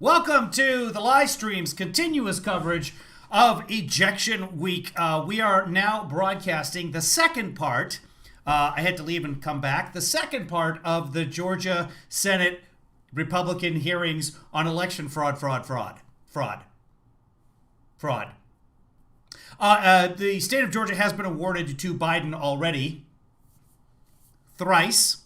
Welcome to the live stream's continuous coverage of Ejection Week. We are now broadcasting the second part. I had to leave and come back. The second part of the Georgia Senate Republican hearings on election fraud. The state of Georgia has been awarded to Biden already, thrice,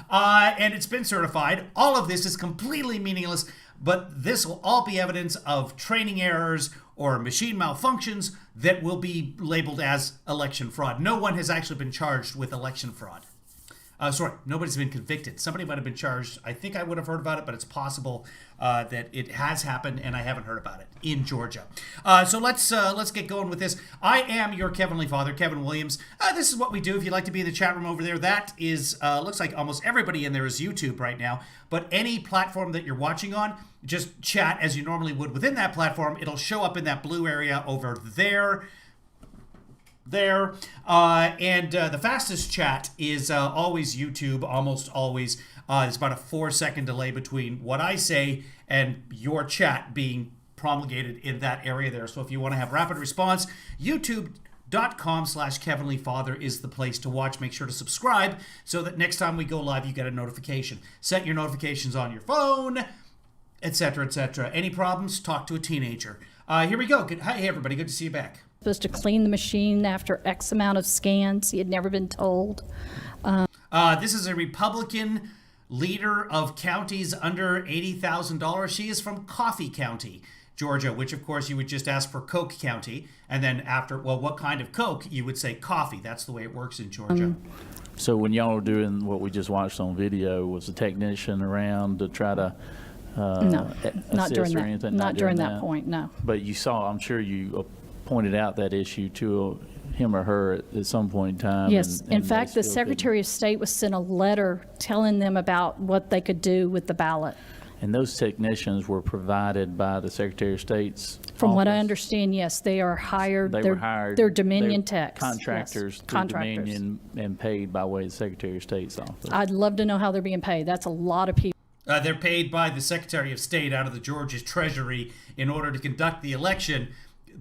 and it's been certified. All of this is completely meaningless, but this will all be evidence of training errors or machine malfunctions that will be labeled as election fraud. No one has actually been charged with election fraud. Nobody's been convicted. Somebody might have been charged. I think I would have heard about it, but it's possible that it has happened, and I haven't heard about it in Georgia. So let's get going with this. I am your Heavenly Father, Kevin Williams. This is what we do. If you'd like to be in the chat room over there, that is looks like almost everybody in there is YouTube right now. But any platform that you're watching on, just chat as you normally would within that platform. It'll show up in that blue area over there. And the fastest chat is always YouTube, almost always. It's about a 4-second delay between what I say and your chat being promulgated in that area there. So if you want to have rapid response, youtube.com/KevinlyFather is the place to watch. Make sure to subscribe so that next time we go live, you get a notification. Set your notifications on your phone, etc., etc. Any problems? Talk to a teenager. Here we go. Hey, everybody. Good to see you back. Supposed to clean the machine after X amount of scans. He had never been told. This is a Republican leader of counties under $80,000. She is from Coffee County, Georgia, which of course you would just ask for Coke County. And then after, well, what kind of Coke? You would say coffee. That's the way it works in Georgia. So when y'all were doing what we just watched on video, was the technician around to try to No, not during or that. anything? Not during that point. No. But you saw, I'm sure you pointed out that issue to him or her at some point in time. Yes. and In they fact, the still Secretary of State was sent a letter telling them about what they could do with the ballot. And those technicians were provided by the Secretary of State's From what I office? understand, yes, they are hired. They were hired. They're Dominion They're techs. Contractors Yes, through contractors. Dominion and paid by way of the Secretary of State's office. I'd love to know how they're being paid. That's a lot of people. They're paid by the Secretary of State out of the Georgia Treasury in order to conduct the election.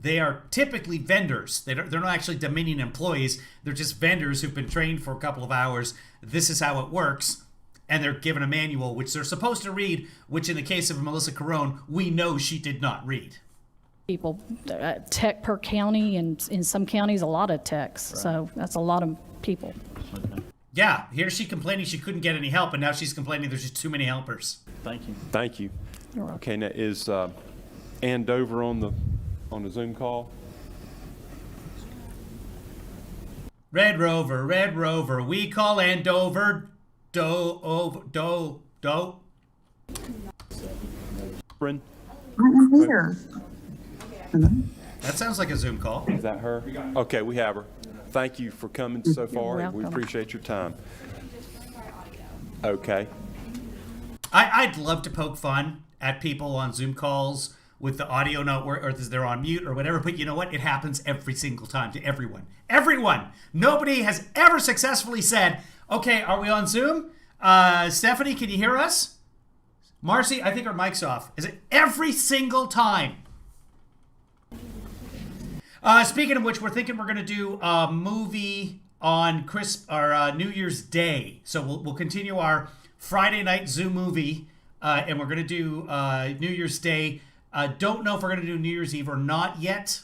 They are typically vendors. They're not actually Dominion employees. They're just vendors who've been trained for a couple of hours. This is how it works. And they're given a manual, which they're supposed to read, which in the case of Melissa Carone, we know she did not read. People, tech per county, and in some counties, a lot of techs. Right. So that's a lot of people. Okay. Yeah, here's she complaining she couldn't get any help, and now she's complaining there's just too many helpers. Thank you. Thank you. Okay, now is Ann Dover on the Zoom call? Red Rover, we call Andover. Do. Bryn? I'm here. That sounds like a Zoom call. Is that her? Okay, we have her. Thank you for coming so far. We welcome. appreciate your time. Okay. I'd love to poke fun at people on Zoom calls with the audio not work, or they're on mute or whatever, but you know what? It happens every single time to everyone. Everyone! Nobody has ever successfully said, okay, are we on Zoom? Stephanie, can you hear us? Marcy, I think our mic's off. Is it every single time? Speaking of which, we're thinking we're going to do a movie on New Year's Day. So we'll continue our Friday night Zoom movie, and we're going to do New Year's Day. Don't know if we're going to do New Year's Eve or not yet.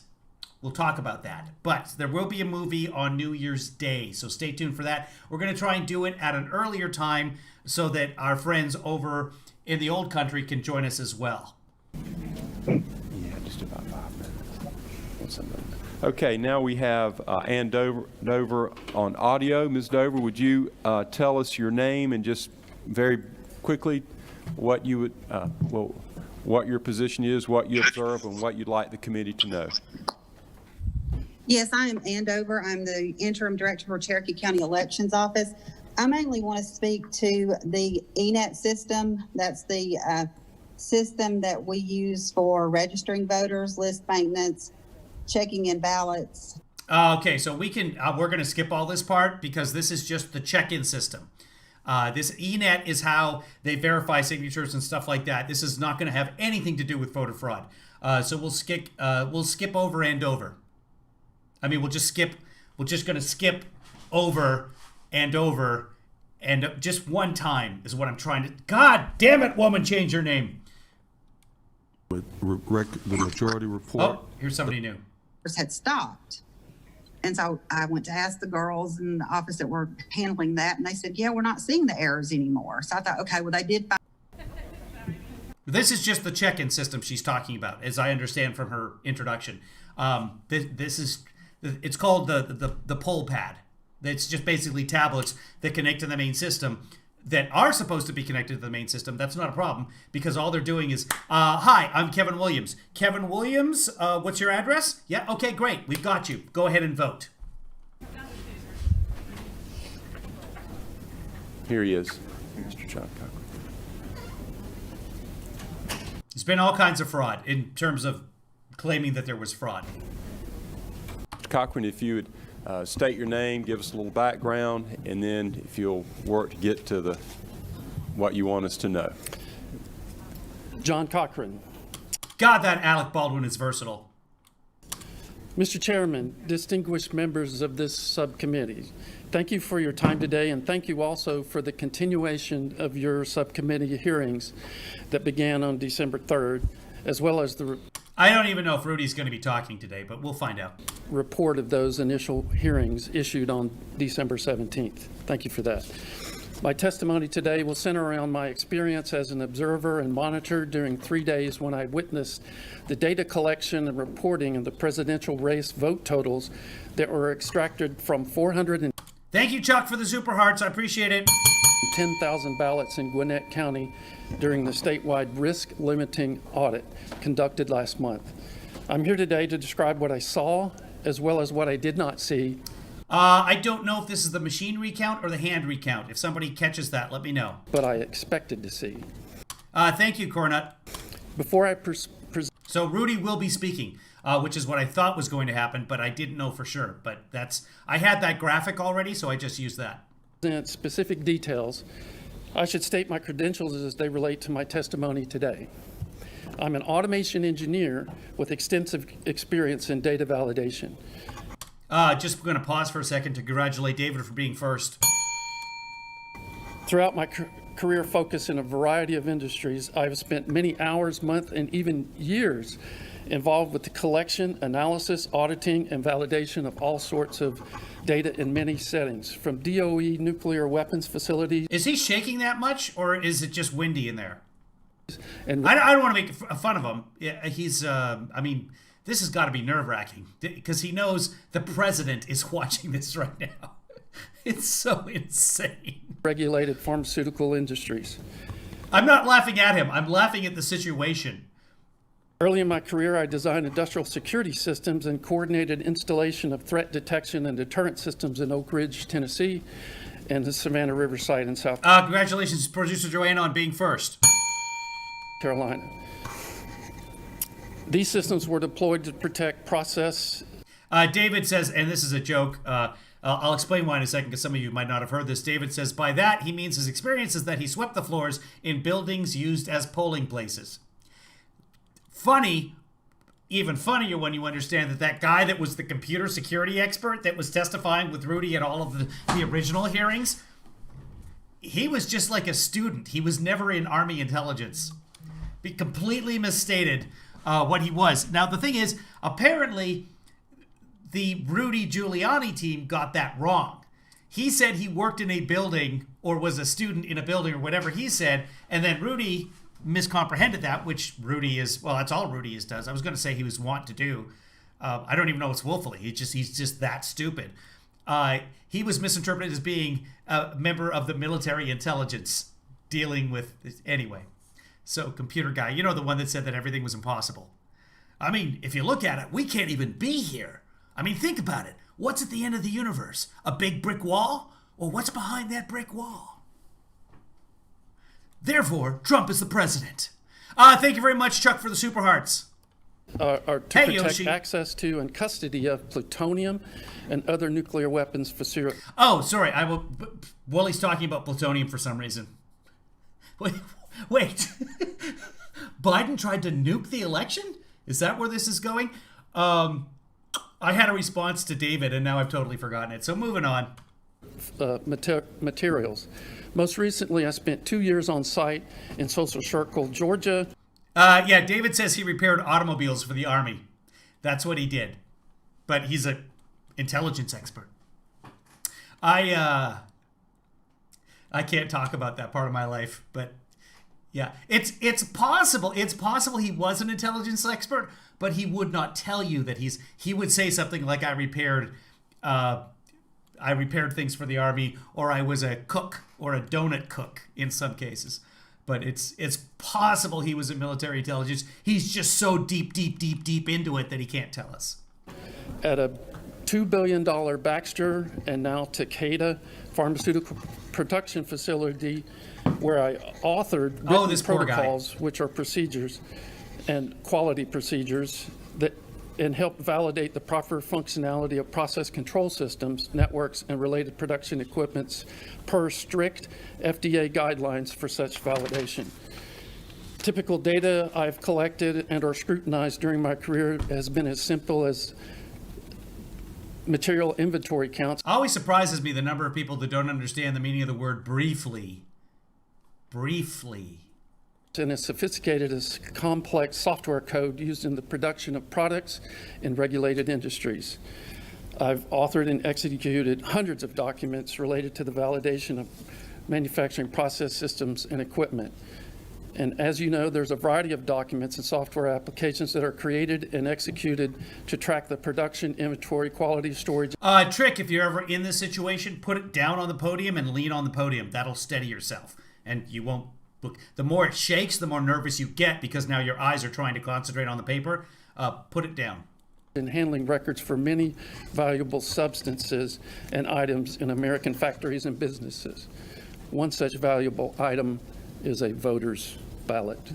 We'll talk about that. But there will be a movie on New Year's Day, so stay tuned for that. We're going to try and do it at an earlier time so that our friends over in the old country can join us as well. Yeah, just about 5 minutes. Okay, now we have Ann Dover on audio. Ms. Dover, would you tell us your name and just very quickly what you would, what your position is, what you observe, and what you'd like the committee to know? Yes, I am Ann Dover. I'm the interim director for Cherokee County Elections Office. I mainly want to speak to the ENET system. That's the system that we use for registering voters, list maintenance, checking in ballots. Okay, so we're going to skip all this part because this is just the check-in system. This ENET is how they verify signatures and stuff like that. This is not going to have anything to do with voter fraud. So we'll skip over Andover. I mean, we're just going to skip over Andover, and just one time is what I'm trying to. God damn it, woman, change your name. The majority report. Oh, here's somebody new. had stopped. And so I went to ask the girls in the office that were handling that, and they said, yeah, we're not seeing the errors anymore. So I thought, okay, well, they did find. This is just the check-in system she's talking about, as I understand from her introduction. It's called the poll pad. It's just basically tablets that connect to the main system that are supposed to be connected to the main system. That's not a problem, because all they're doing is, hi, I'm Kevin Williams. Kevin Williams, what's your address? Yeah, okay, great. We've got you. Go ahead and vote. Here he is, Mr. John Cochran. There's been all kinds of fraud in terms of claiming that there was fraud. Mr. Cochran, if you would state your name, give us a little background, and then if you'll work to get to what you want us to know. John Cochran. God, that Alec Baldwin is versatile. Mr. Chairman, distinguished members of this subcommittee, thank you for your time today, and thank you also for the continuation of your subcommittee hearings that began on December 3rd, as well as the I don't even know if Rudy's going to be talking today, but we'll find out. report of those initial hearings issued on December 17th. Thank you for that. My testimony today will center around my experience as an observer and monitor during 3 days when I witnessed the data collection and reporting of the presidential race vote totals that were extracted from 410,000 Thank you, Chuck, for the super hearts. I appreciate it. ballots in Gwinnett County during the statewide risk limiting audit conducted last month. I'm here today to describe what I saw as well as what I did not see. I don't know if this is the machine recount or the hand recount. If somebody catches that, let me know. But I expected to see. Thank you, Cornut. Before I So Rudy will be speaking, which is what I thought was going to happen, but I didn't know for sure. But I had that graphic already, so I just used that. present specific details, I should state my credentials as they relate to my testimony today. I'm an automation engineer with extensive experience in data validation. Just going to pause for a second to congratulate David for being first. Throughout my career focus in a variety of industries, I have spent many hours, months, and even years involved with the collection, analysis, auditing, and validation of all sorts of data in many settings, from DOE nuclear weapons facilities. Is he shaking that much, or is it just windy in there? And I don't want to make fun of him. Yeah, he's, I mean, this has got to be nerve-wracking because he knows the president is watching this right now. It's so insane. regulated pharmaceutical industries. I'm not laughing at him. I'm laughing at the situation. Early in my career, I designed industrial security systems and coordinated installation of threat detection and deterrent systems in Oak Ridge, Tennessee, and the Savannah River site in South Congratulations, producer Joanna, on being first. Carolina. These systems were deployed to protect process. David says, and this is a joke, I'll explain why in a second because some of you might not have heard this. David says, by that, he means his experience is that he swept the floors in buildings used as polling places. Funny, even funnier when you understand that guy that was the computer security expert that was testifying with Rudy at all of the original hearings, he was just like a student. He was never in Army intelligence. He completely misstated what he was. Now, the thing is, apparently, the Rudy Giuliani team got that wrong. He said he worked in a building or was a student in a building or whatever he said, and then Rudy miscomprehended that, which Rudy is, well, that's all Rudy does. I was going to say he was wont to do. I don't even know it's willfully. He's just that stupid. He was misinterpreted as being a member of the military intelligence dealing with, anyway. So computer guy, you know, the one that said that everything was impossible. I mean, if you look at it, we can't even be here. I mean, think about it. What's at the end of the universe? A big brick wall? Or what's behind that brick wall? Therefore, Trump is the president. Thank you very much, Chuck, for the super hearts. are to Hey, protect Yoshi. access to and custody of plutonium and other nuclear weapons facilities. Oh, sorry. Woolie's talking about plutonium for some reason. Wait. Biden tried to nuke the election? Is that where this is going? I had a response to David, and now I've totally forgotten it. So moving on. Materials. Most recently, I spent 2 years on site in Social Circle, Georgia. Yeah, David says he repaired automobiles for the Army. That's what he did. But he's an intelligence expert. I can't talk about that part of my life, but yeah, it's possible. It's possible he was an intelligence expert, but he would not tell you that he would say something like I repaired things for the Army, or I was a cook or a donut cook in some cases. But it's possible he was in military intelligence. He's just so deep into it that he can't tell us. At a $2 billion Baxter and now Takeda pharmaceutical production facility, where I authored written this poor guy. protocols, which are procedures and quality procedures and helped validate the proper functionality of process control systems, networks, and related production equipments per strict FDA guidelines for such validation. Typical data I've collected and or scrutinized during my career has been as simple as material inventory counts. Always surprises me the number of people that don't understand the meaning of the word briefly. Briefly. And as sophisticated as complex software code used in the production of products in regulated industries. I've authored and executed hundreds of documents related to the validation of manufacturing process systems and equipment. And as you know, there's a variety of documents and software applications that are created and executed to track the production, inventory, quality, storage. Trick, if you're ever in this situation, put it down on the podium and lean on the podium. That'll steady yourself. And you won't look. The more it shakes, the more nervous you get because now your eyes are trying to concentrate on the paper. Put it down. In handling records for many valuable substances and items in American factories and businesses. One such valuable item is a voter's ballot.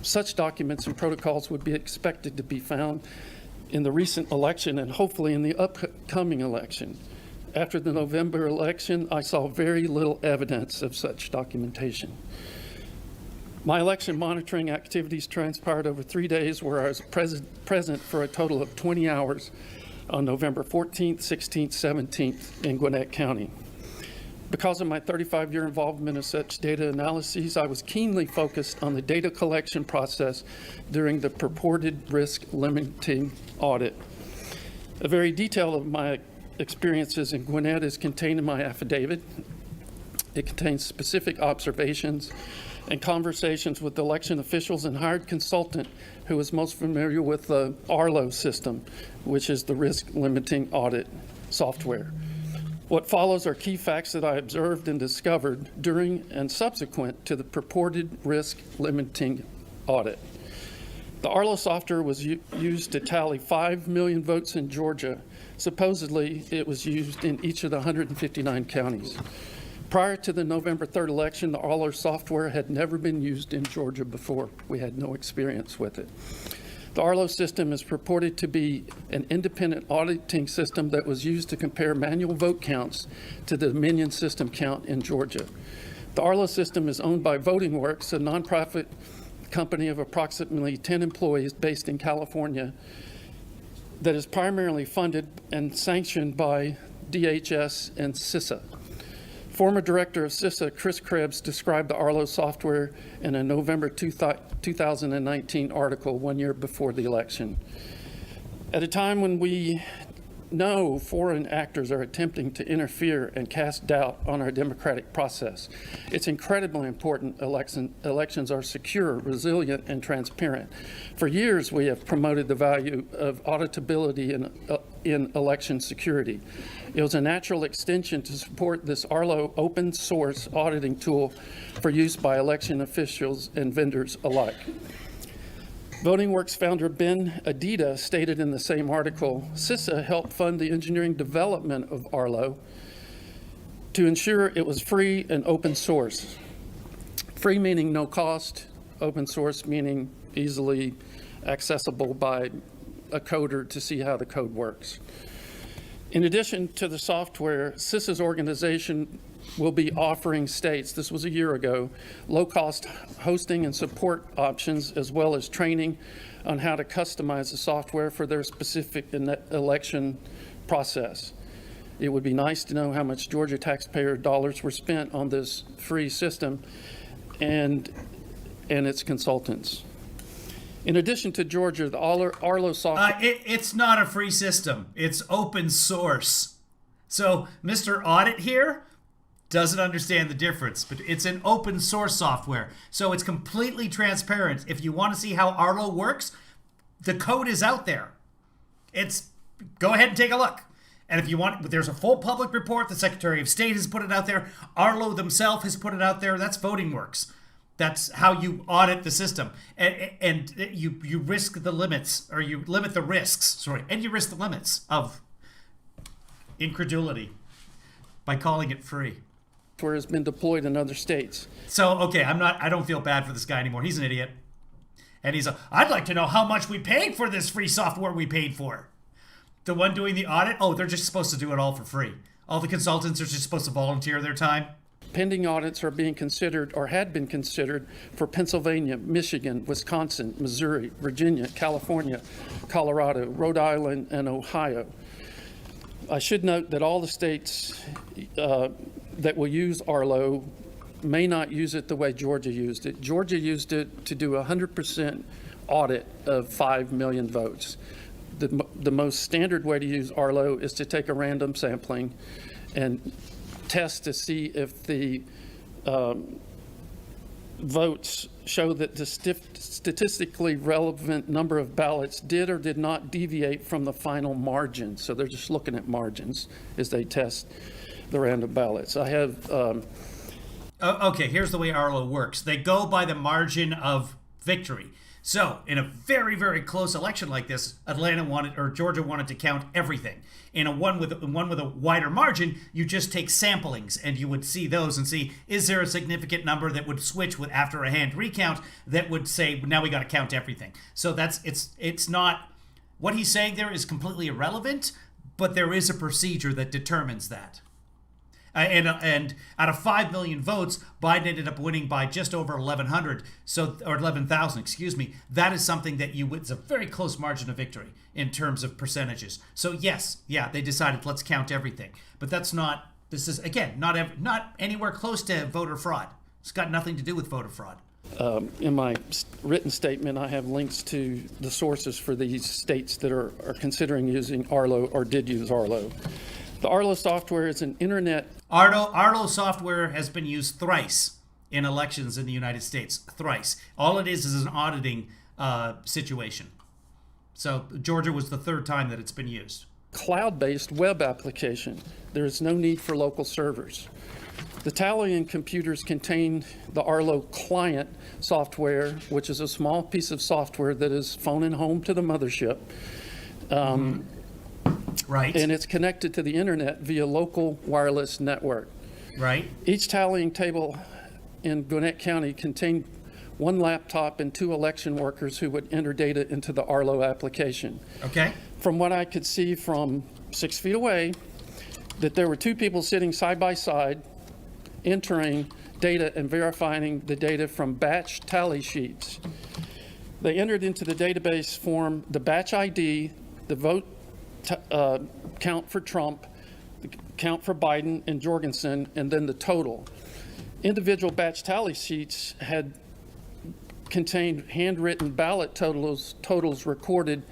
Such documents and protocols would be expected to be found in the recent election and hopefully in the upcoming election. After the November election, I saw very little evidence of such documentation. My election monitoring activities transpired over 3 days where I was present for a total of 20 hours on November 14th, 16th, 17th in Gwinnett County. Because of my 35-year involvement in such data analyses, I was keenly focused on the data collection process during the purported risk limiting audit. A very detail of my experiences in Gwinnett is contained in my affidavit. It contains specific observations and conversations with election officials and hired consultant who is most familiar with the Arlo system, which is the risk limiting audit software. What follows are key facts that I observed and discovered during and subsequent to the purported risk limiting audit. The Arlo software was used to tally 5 million votes in Georgia. Supposedly, it was used in each of the 159 counties. Prior to the November 3rd election, the Arlo software had never been used in Georgia before. We had no experience with it. The Arlo system is purported to be an independent auditing system that was used to compare manual vote counts to the Dominion system count in Georgia. The Arlo system is owned by Voting Works, a nonprofit company of approximately 10 employees based in California that is primarily funded and sanctioned by DHS and CISA. Former director of CISA, Chris Krebs, described the Arlo software in a November 2019 article 1 year before the election. At a time when we know foreign actors are attempting to interfere and cast doubt on our democratic process, it's incredibly important elections are secure, resilient, and transparent. For years, we have promoted the value of auditability in election security. It was a natural extension to support this Arlo open source auditing tool for use by election officials and vendors alike. Voting Works founder Ben Adida stated in the same article, CISA helped fund the engineering development of Arlo to ensure it was free and open source. Free meaning no cost, open source meaning easily accessible by a coder to see how the code works. In addition to the software, CISA's organization will be offering states, this was a year ago, low-cost hosting and support options, as well as training on how to customize the software for their specific election process. It would be nice to know how much Georgia taxpayer dollars were spent on this free system and its consultants. In addition to Georgia, the Arlo software... It's not a free system. It's open source. So Mr. Audit here doesn't understand the difference, but it's an open source software. So it's completely transparent. If you want to see how Arlo works, the code is out there. Go ahead and take a look. And if you want, there's a full public report. The Secretary of State has put it out there. Arlo themselves has put it out there. That's Voting Works. That's how you audit the system. And you risk the limits, or you limit the risks, and you risk the limits of incredulity by calling it free. has been deployed in other states. So, okay, I don't feel bad for this guy anymore. He's an idiot. And I'd like to know how much we paid for this free software we paid for. The one doing the audit, they're just supposed to do it all for free. All the consultants are just supposed to volunteer their time. Pending audits are being considered or had been considered for Pennsylvania, Michigan, Wisconsin, Missouri, Virginia, California, Colorado, Rhode Island, and Ohio. I should note that all the states that will use Arlo may not use it the way Georgia used it. Georgia used it to do a 100% audit of 5 million votes. The most standard way to use Arlo is to take a random sampling and test to see if the votes show that the statistically relevant number of ballots did or did not deviate from the final margin. So they're just looking at margins as they test the random ballots. I have... Okay, here's the way Arlo works. They go by the margin of victory. So, in a very, very close election like this, Georgia wanted to count everything. In one with a wider margin, you just take samplings, and you would see those and see, is there a significant number that would switch with after a hand recount that would say, now we got to count everything. So it's not, what he's saying there is completely irrelevant, but there is a procedure that determines that. And out of 5 million votes, Biden ended up winning by just over 1,100, or 11,000, excuse me. That is something that it's a very close margin of victory in terms of percentages. So yes, they decided let's count everything, but this is again not anywhere close to voter fraud. It's got nothing to do with voter fraud. In my written statement, I have links to the sources for these states that are considering using Arlo or did use Arlo. The Arlo software is an internet... Arlo software has been used thrice in elections in the United States. Thrice. All it is an auditing situation. So Georgia was the third time that it's been used. Cloud-based web application. There is no need for local servers. The tallying computers contain the Arlo client software, which is a small piece of software that is phoning home to the mothership. Right. And it's connected to the internet via local wireless network. Right. Each tallying table in Gwinnett County contained one laptop and 2 election workers who would enter data into the Arlo application. Okay. From what I could see from 6 feet away, that there were 2 people sitting side by side, entering data and verifying the data from batch tally sheets. They entered into the database form the batch ID, the vote count for Trump, the count for Biden and Jorgensen, and then the total. Individual batch tally sheets had contained handwritten ballot totals recorded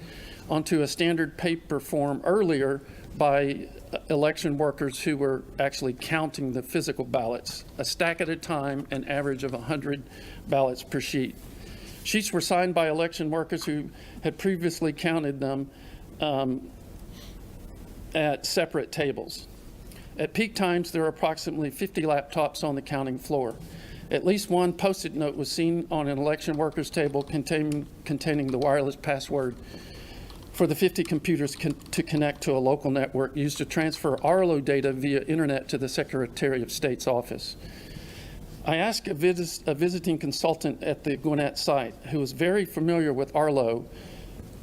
onto a standard paper form earlier by election workers who were actually counting the physical ballots, a stack at a time, an average of 100 ballots per sheet. Sheets were signed by election workers who had previously counted them at separate tables. At peak times, there were approximately 50 laptops on the counting floor. At least one Post-it note was seen on an election worker's table containing the wireless password for the 50 computers to connect to a local network used to transfer Arlo data via internet to the Secretary of State's office. I asked a visiting consultant at the Gwinnett site, who was very familiar with Arlo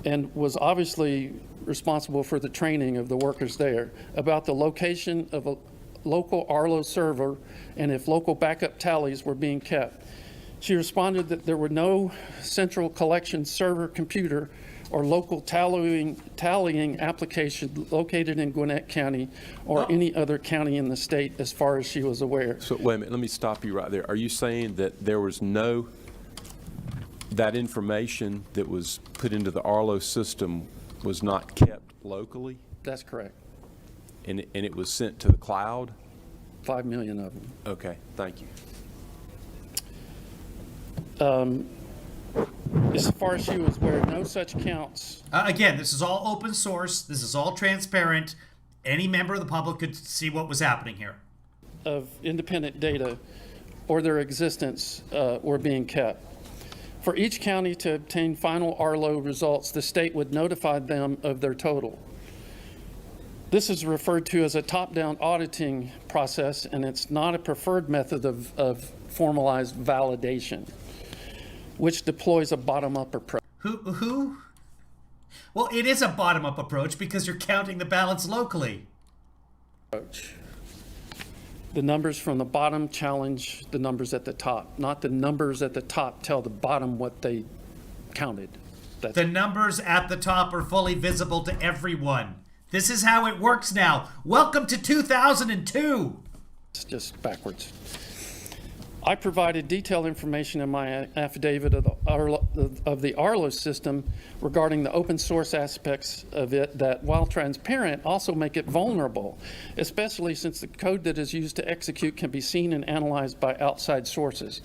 and was obviously responsible for the training of the workers there, about the location of a local Arlo server and if local backup tallies were being kept. She responded that there were no central collection server computer or local tallying application located in Gwinnett County or any other county in the state as far as she was aware. So wait a minute, let me stop you right there. Are you saying that there was that information that was put into the Arlo system was not kept locally? That's correct. And it was sent to the cloud? 5 million of them. Okay, thank you. As far as she was aware, no such counts. Again, this is all open source. This is all transparent. Any member of the public could see what was happening here. Of independent data or their existence were being kept. For each county to obtain final Arlo results, the state would notify them of their total. This is referred to as a top-down auditing process, and it's not a preferred method of formalized validation, which deploys a bottom-up approach. Who? Well, it is a bottom-up approach because you're counting the balance locally. The numbers from the bottom challenge the numbers at the top, not the numbers at the top tell the bottom what they counted. The numbers at the top are fully visible to everyone. This is how it works now. Welcome to 2002. It's just backwards. I provided detailed information in my affidavit of the Arlo system regarding the open source aspects of it that, while transparent, also make it vulnerable, especially since the code that is used to execute can be seen and analyzed by outside sources.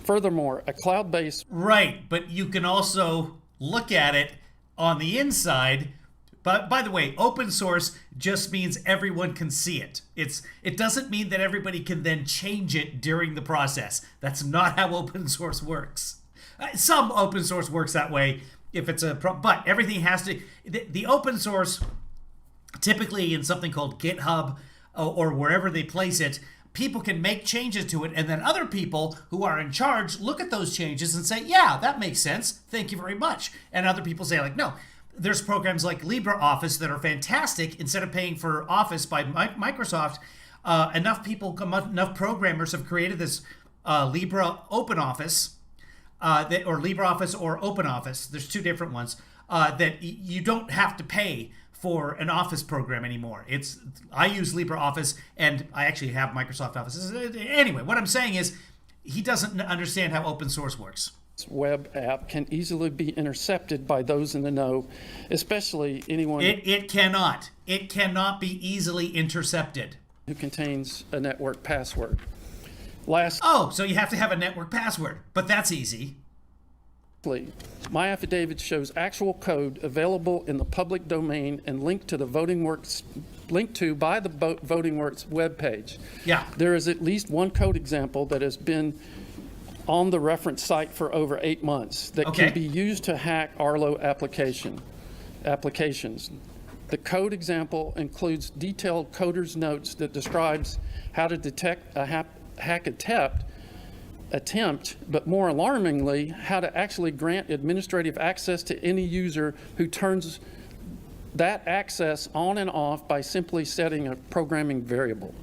Furthermore, a cloud-based... Right, but you can also look at it on the inside. But by the way, open source just means everyone can see it. It doesn't mean that everybody can then change it during the process. That's not how open source works. Some open source works that way if it's but everything has to, the open source, typically in something called GitHub or wherever they place it, people can make changes to it, and then other people who are in charge look at those changes and say, yeah, that makes sense. Thank you very much. And other people say, like, no. There's programs like LibreOffice that are fantastic. Instead of paying for Office by Microsoft, enough programmers have created this Libre Open Office, or LibreOffice or Open Office. There's two different ones that you don't have to pay for an Office program anymore. I use LibreOffice, and I actually have Microsoft Office. Anyway, what I'm saying is he doesn't understand how open source works. Web app can easily be intercepted by those in the know, especially anyone It cannot. It cannot be easily intercepted. who contains a network password. So you have to have a network password, but that's easy. Lastly, my affidavit shows actual code available in the public domain and linked to by the VotingWorks webpage. Yeah. There is at least one code example that has been on the reference site for over 8 months that can be used to hack Arlo applications. The code example includes detailed coder's notes that describes how to detect a hack attempt, but more alarmingly, how to actually grant administrative access to any user who turns that access on and off by simply setting a programming variable.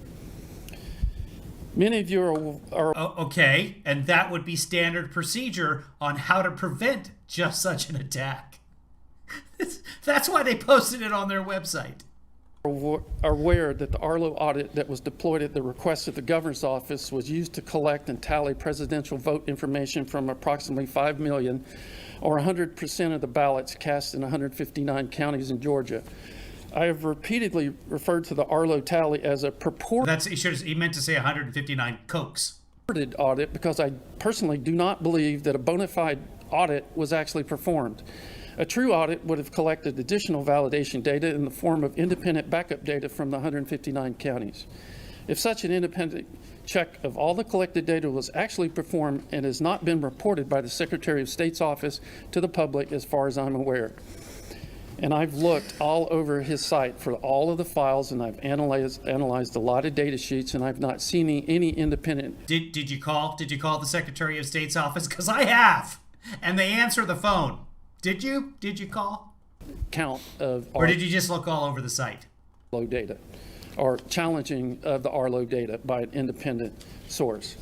Many of you are Okay, and that would be standard procedure on how to prevent just such an attack. That's why they posted it on their website. aware that the Arlo audit that was deployed at the request of the governor's office was used to collect and tally presidential vote information from approximately 5 million, or 100% of the ballots cast in 159 counties in Georgia. I have repeatedly referred to the Arlo tally as a purported He meant to say 159 Cokes. audit because I personally do not believe that a bona fide audit was actually performed. A true audit would have collected additional validation data in the form of independent backup data from the 159 counties. If such an independent check of all the collected data was actually performed and has not been reported by the Secretary of State's office to the public as far as I'm aware. And I've looked all over his site for all of the files, and I've analyzed a lot of data sheets, and I've not seen any independent Did you call? Did you call the Secretary of State's office? Because I have, and they answer the phone. Did you? Did you call? count of Or did you just look all over the site? Arlo data, or challenging of the Arlo data by an independent source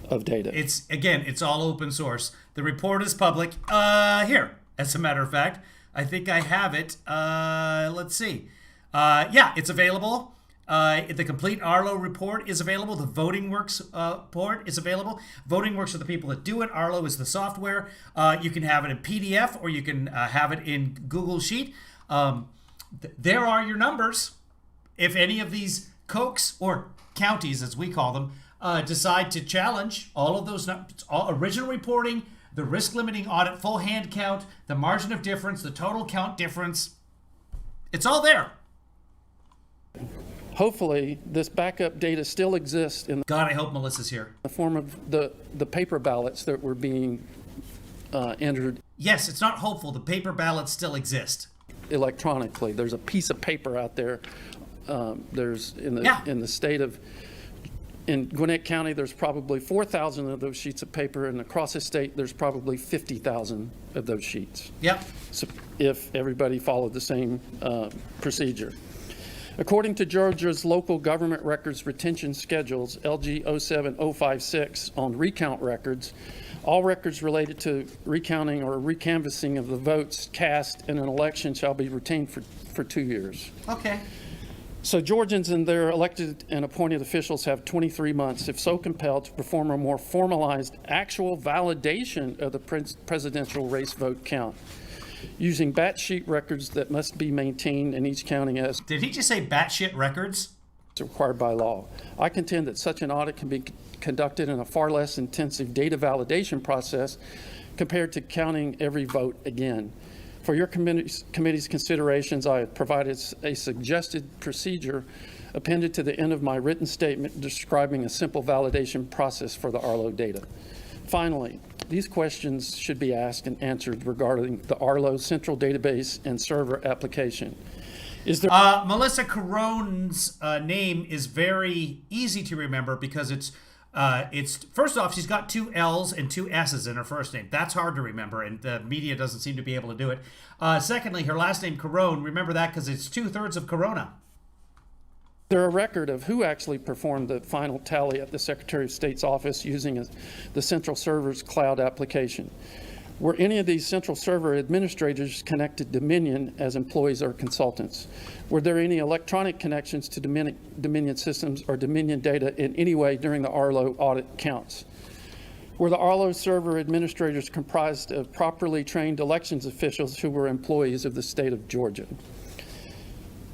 of data. It's all open source. The report is public. Here, as a matter of fact, I think I have it. Let's see. Yeah, it's available. The complete Arlo report is available. The Voting Works report is available. Voting Works are the people that do it. Arlo is the software. You can have it in PDF or you can have it in Google Sheet. There are your numbers. If any of these cokes or counties, as we call them, decide to challenge all of those numbers, original reporting, the risk limiting audit, full hand count, the margin of difference, the total count difference, it's all there. Hopefully, this backup data still exists in God, I hope Melissa's here. the form of the paper ballots that were being entered Yes, it's not hopeful. The paper ballots still exist. electronically. There's a piece of paper out there. There's in the state of in Gwinnett County, there's probably 4,000 of those sheets of paper, and across the state, there's probably 50,000 of those sheets. Yep. So if everybody followed the same procedure. According to Georgia's local government records retention schedules, LG 07056, on recount records, all records related to recounting or recanvassing of the votes cast in an election shall be retained for 2 years. Okay. So Georgians and their elected and appointed officials have 23 months, if so compelled, to perform a more formalized actual validation of the presidential race vote count, using batch-sheet records that must be maintained in each county as Did he just say batshit records? required by law. I contend that such an audit can be conducted in a far less intensive data validation process compared to counting every vote again. For your committee's considerations, I have provided a suggested procedure appended to the end of my written statement describing a simple validation process for the Arlo data. Finally, these questions should be asked and answered regarding the Arlo central database and server application. Is there Melissa Carone's name is very easy to remember because it's first off, she's got 2 L's and 2 S's in her first name. That's hard to remember, and the media doesn't seem to be able to do it. Secondly, her last name Carone. Remember that because it's 2/3 of Corona. there a record of who actually performed the final tally at the Secretary of State's office using the central server's cloud application? Were any of these central server administrators connected to Dominion as employees or consultants? Were there any electronic connections to Dominion systems or Dominion data in any way during the Arlo audit counts? Were the Arlo server administrators comprised of properly trained elections officials who were employees of the state of Georgia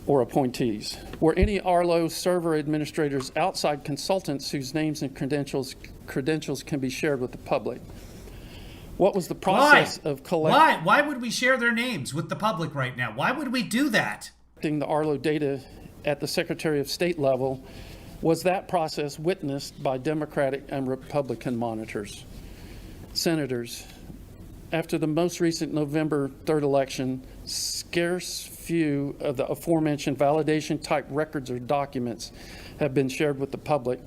or appointees? Were any Arlo server administrators outside consultants whose names and credentials can be shared with the public? What was the process of collecting Why would we share their names with the public right now? Why would we do that? the Arlo data at the Secretary of State level? Was that process witnessed by Democratic and Republican monitors? Senators, after the most recent November 3rd election, scarce few of the aforementioned validation type records or documents have been shared with the public,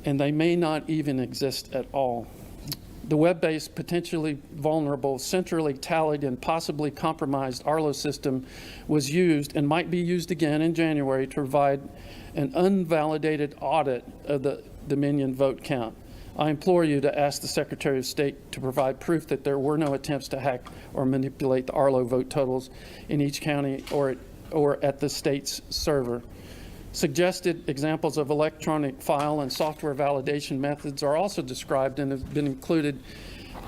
and they may not even exist at all. The web-based, potentially vulnerable, centrally tallied, and possibly compromised Arlo system was used and might be used again in January to provide an unvalidated audit of the Dominion vote count. I implore you to ask the Secretary of State to provide proof that there were no attempts to hack or manipulate the Arlo vote totals in each county or at the state's server. Suggested examples of electronic file and software validation methods are also described and have been included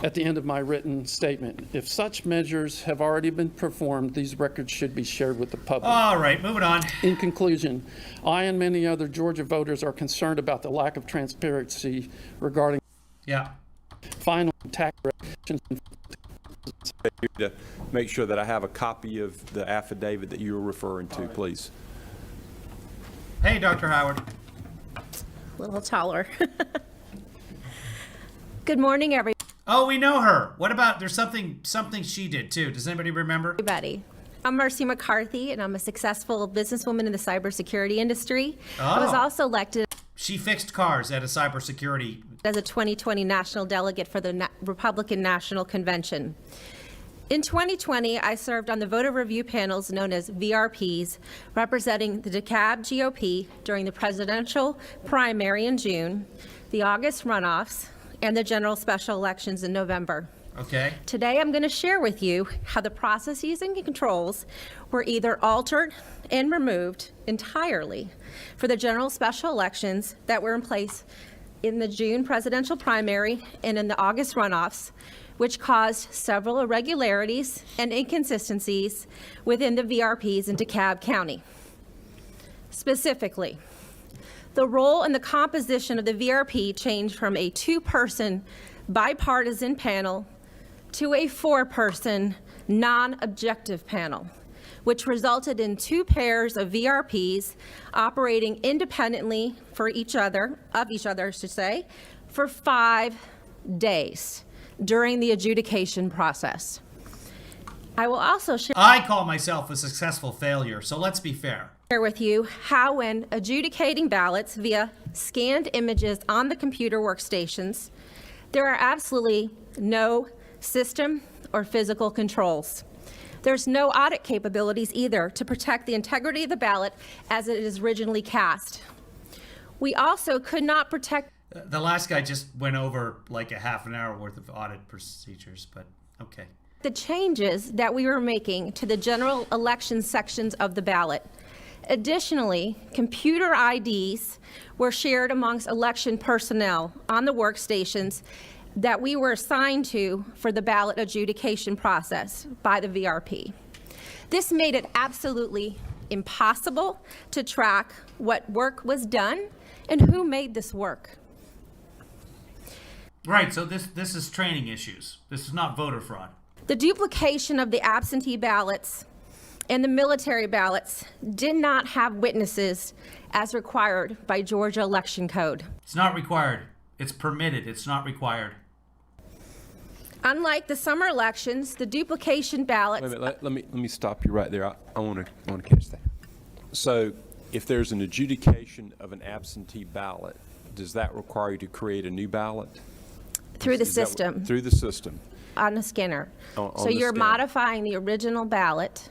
at the end of my written statement. If such measures have already been performed, these records should be shared with the public. All right, moving on. In conclusion, I and many other Georgia voters are concerned about the lack of transparency regarding Yeah. final tax regulations. To make sure that I have a copy of the affidavit that you were referring to, please. Hey, Dr. Howard. A little taller. Good morning, Oh, we know her. What about, there's something she did too. Does anybody remember? everybody. I'm Marcy McCarthy, and I'm a successful businesswoman in the cybersecurity industry. I was Oh. also elected She fixed cars at a cybersecurity. as a 2020 national delegate for the Republican National Convention. In 2020, I served on the voter review panels known as VRPs, representing the DeKalb GOP during the presidential primary in June, the August runoffs, and the general special elections in November. Okay. Today, I'm going to share with you how the processes and controls were either altered and removed entirely for the general special elections that were in place in the June presidential primary and in the August runoffs, which caused several irregularities and inconsistencies within the VRPs in DeKalb County. Specifically, the role and the composition of the VRP changed from a two-person bipartisan panel to a four-person non-objective panel, which resulted in two pairs of VRPs operating independently for each other, I should say, for 5 days during the adjudication process. I will also share I call myself a successful failure, so let's be fair. with you how when adjudicating ballots via scanned images on the computer workstations, there are absolutely no system or physical controls. There's no audit capabilities either to protect the integrity of the ballot as it is originally cast. We also could not protect The last guy just went over like a half an hour worth of audit procedures, but okay. the changes that we were making to the general election sections of the ballot. Additionally, computer IDs were shared amongst election personnel on the workstations that we were assigned to for the ballot adjudication process by the VRP. This made it absolutely impossible to track what work was done and who made this work. Right, so this is training issues. This is not voter fraud. The duplication of the absentee ballots and the military ballots did not have witnesses as required by Georgia Election Code. It's not required. It's permitted. It's not required. Unlike the summer elections, the duplication ballots. Wait a minute, let me stop you right there. I want to catch that. So if there's an adjudication of an absentee ballot, does that require you to create a new ballot? Through the Is that what- system, Through the system. on the scanner. On So the you're scanner. modifying the original ballot.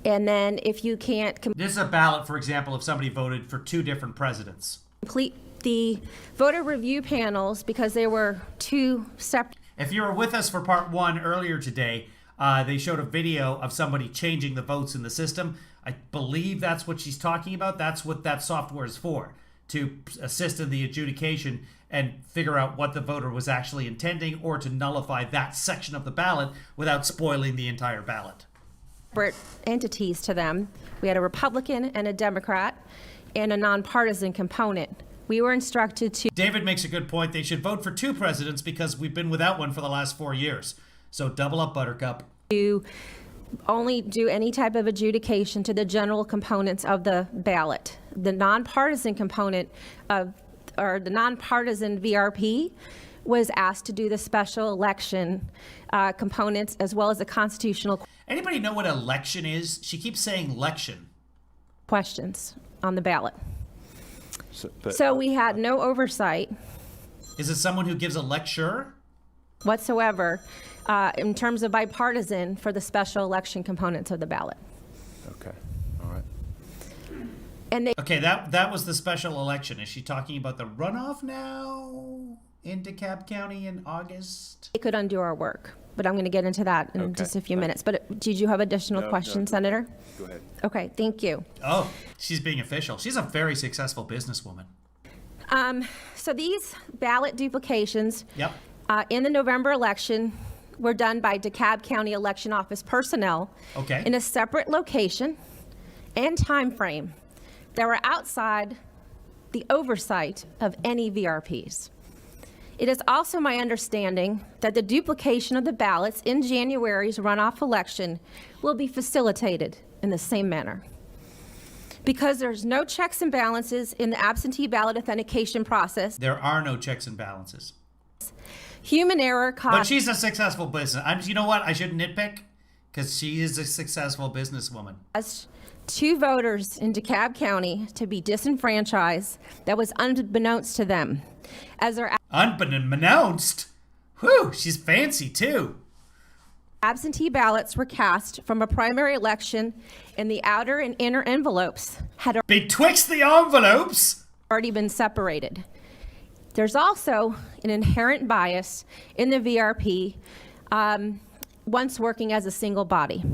And then if you can't This is a ballot, for example, if somebody voted for 2 different presidents. complete the voter review panels, because there were 2 separate If you were with us for part 1 earlier today, they showed a video of somebody changing the votes in the system. I believe that's what she's talking about. That's what that software is for, to assist in the adjudication and figure out what the voter was actually intending, or to nullify that section of the ballot without spoiling the entire ballot. entities to them. We had a Republican and a Democrat and a nonpartisan component. We were instructed to David makes a good point. They should vote for 2 presidents because we've been without one for the last 4 years. So double up, Buttercup. only do any type of adjudication to the general components of the ballot. The nonpartisan component of, or the nonpartisan VRP was asked to do the special election components as well as the constitutional Anybody know what election is? She keeps saying election. questions on the ballot. But- So we had no oversight Is it someone who gives a lecture? whatsoever in terms of bipartisan for the special election components of the ballot. Okay, all right. And they Okay, that was the special election. Is she talking about the runoff now in DeKalb County in August? could undo our work, but I'm going to get into that in Okay. just a few minutes. But did you have additional questions, Senator? Go ahead. Okay, thank you. Oh, she's being official. She's a very successful businesswoman. So these ballot duplications Yep. in the November election were done by DeKalb County Election Office personnel Okay. in a separate location and time frame that were outside the oversight of any VRPs. It is also my understanding that the duplication of the ballots in January's runoff election will be facilitated in the same manner. Because there's no checks and balances in the absentee ballot authentication process, There are no checks and balances. human error But caused she's a successful business. You know what? I shouldn't nitpick because she is a successful businesswoman. As 2 voters in DeKalb County to be disenfranchised that was unbeknownst to them, as their Unbeknownst? Whew, she's fancy too. absentee ballots were cast from a primary election and the outer and inner envelopes had Betwixt the envelopes. already been separated. There's also an inherent bias in the VRP once working as a single body.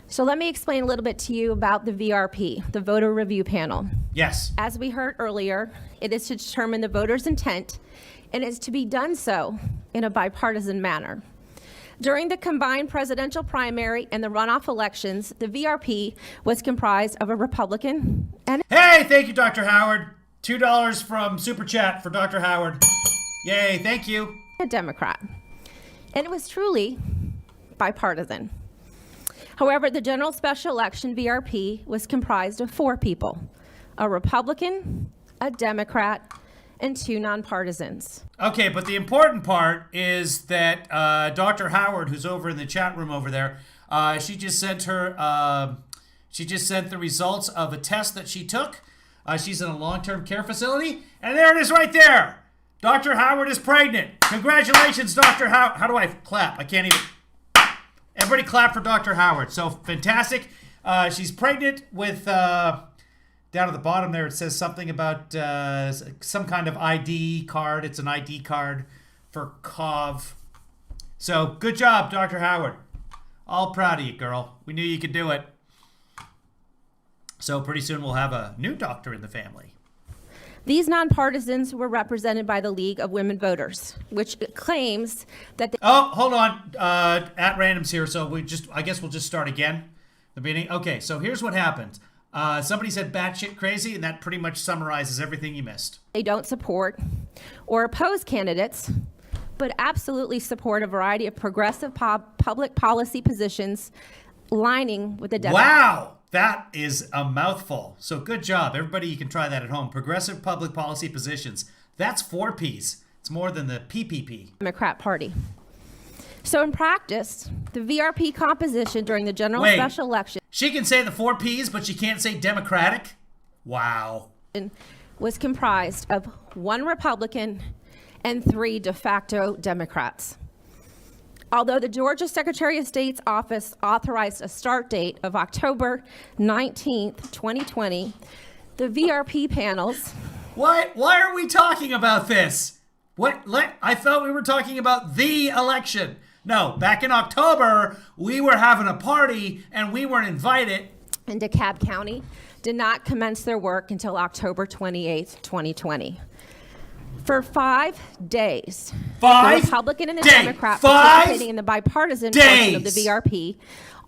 So let me explain a little bit to you about the VRP, the Voter Review Panel. Yes. As we heard earlier, it is to determine the voter's intent and is to be done so in a bipartisan manner. During the combined presidential primary and the runoff elections, the VRP was comprised of a Republican and Hey, thank you, Dr. Howard. $2 from Super Chat for Dr. Howard. Yay, thank you. a Democrat. And it was truly bipartisan. However, the general special election VRP was comprised of 4 people, a Republican, a Democrat, and 2 nonpartisans. Okay, but the important part is that Dr. Howard, who's over in the chat room over there, she just sent the results of a test that she took. She's in a long-term care facility, and there it is right there. Dr. Howard is pregnant. Congratulations, Dr. Howard. How do I clap? I can't even. Everybody clap for Dr. Howard. So fantastic. She's pregnant with, down at the bottom there, it says something about some kind of ID card. It's an ID card for COV. So good job, Dr. Howard. All proud of you, girl. We knew you could do it. So pretty soon we'll have a new doctor in the family. These nonpartisans were represented by the League of Women Voters, which claims that they Oh, hold on. At random's here, so I guess we'll just start again. The beginning. Okay, so here's what happened. Somebody said batshit crazy, and that pretty much summarizes everything you missed. don't support or oppose candidates, but absolutely support a variety of progressive public policy positions lining with the Democrats. Wow, that is a mouthful. So good job. Everybody, you can try that at home. Progressive public policy positions. That's 4 Ps. It's more than the PPP. Democrat Party. So in practice, the VRP composition during the general Wait. special election She can say the 4 Ps, but she can't say Democratic? Wow. was comprised of 1 Republican and 3 de facto Democrats. Although the Georgia Secretary of State's office authorized a start date of October 19th, 2020, the VRP panels Why are we talking about this? I thought we were talking about the election. No, back in October, we were having a party and we weren't invited. in DeKalb County did not commence their work until October 28th, 2020. For 5 days, 5 the Republican and the days. Democrat 5 participating in the bipartisan portion of the days. VRP